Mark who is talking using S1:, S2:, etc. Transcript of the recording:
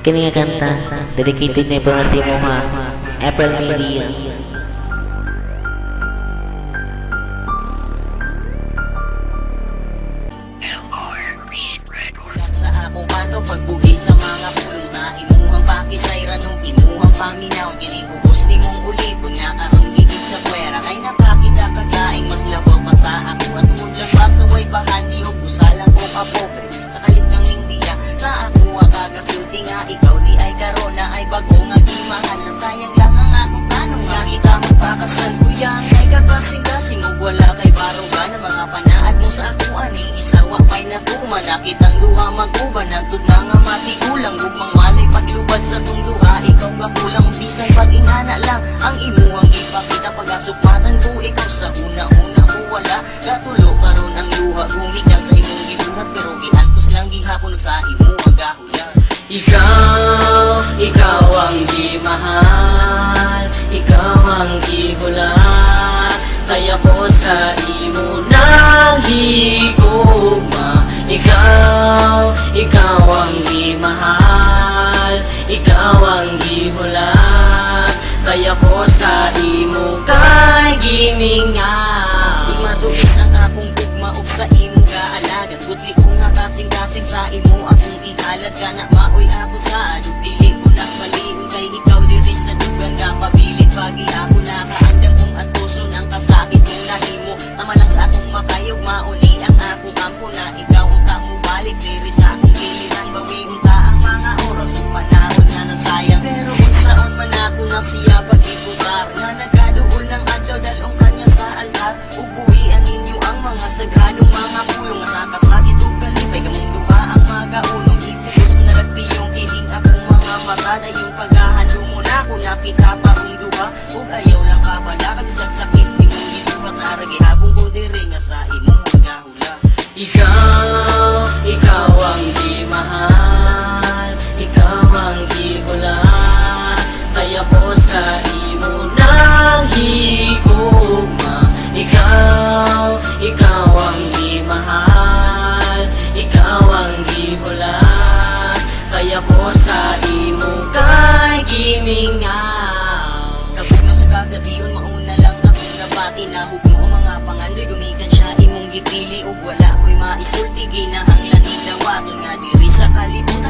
S1: Kini nga kanta, dedicated na para sa imo ha, April Media.
S2: Sa akong bato, pagbuhi sa mga pulong na imuhang pakisayra nung imuhang paminaw. Kinibubos ni mong ulipon nga karong gigit sa kwera. Kay napakita kaglaing mas labaw pa sa ako. At lang ba sa way bahani o busala ko kapobre. Sa kalit ng India, sa ako akagasulti nga ikaw di ay karona ay bago nga di mahal. Na sayang lang ang akong tanong nga kita magpakasal. Kuyang ay kakasing-kasing o wala kay baruga na mga panaad mo sa ako ani. Isawa pa'y natuman, nakitang duha mag-uban. Nantod na nga matigulang, gugmang malay paglubad sa kong duha. Ikaw ba kulang, bisan pag-inana lang ang imuhang ipakita. Pag-asukmatan ko ikaw sa una-una mo wala. Gatulo karon ang luha, gumikan sa imong gibuhat. Pero giantos lang gihapon sa imuhang gahula. Ikaw ang di mahal, ikaw ang gihulat. Kaya ko sa imo nang higugma. Ikaw ang di mahal, ikaw ang gihulat. Kaya ko sa imo kay gimingaw. Di matugis ang akong gugma ug sa imo kaalagan. Gutli ko nga kasing-kasing sa imo akong ihalad. Kana maoy ako sa adug dili ko nakbalion. Kay ikaw diri sa dugan nga pabilit. Pagi ako nakaandam kung atuson ang kasakit kong nahimo. Tama lang sa akong makayog mauni ang akong ampo. Na ikaw unta mo balik diri sa akong giliran. Bawi unta ang mga oras ug panahon nga nasayang. Pero kung saon man nato na siya pag-iputar. Na nagaduol ng adlaw dalong kanya sa altar. Ug buhian ninyo ang mga sagradong mga pulong. Nga sa kasakit ug kalipay kamong duha ang magaunong. Ipugos ko na nagtiyong kining akong mga mata. Dayon paghahando mo na ako nakita parong duha. Ug ayaw lang kabala kabisag sakit nimong giturat. Naragi habong ko diri nga sa imong gahula. Ikaw ang di mahal, ikaw ang gihulat. Kaya ko sa imo nang higugma. Ikaw ang di mahal, ikaw ang gihulat. Kaya ko sa imo kay gimingaw. Kabugnaw sa kagabiyon mauna lang akong nabati. Nahugno ang mga pangandoy gumikan siya imong gipili. Ug wala ko'y maisulti ginahanglan ni dawaton nga diri sa kalibutan.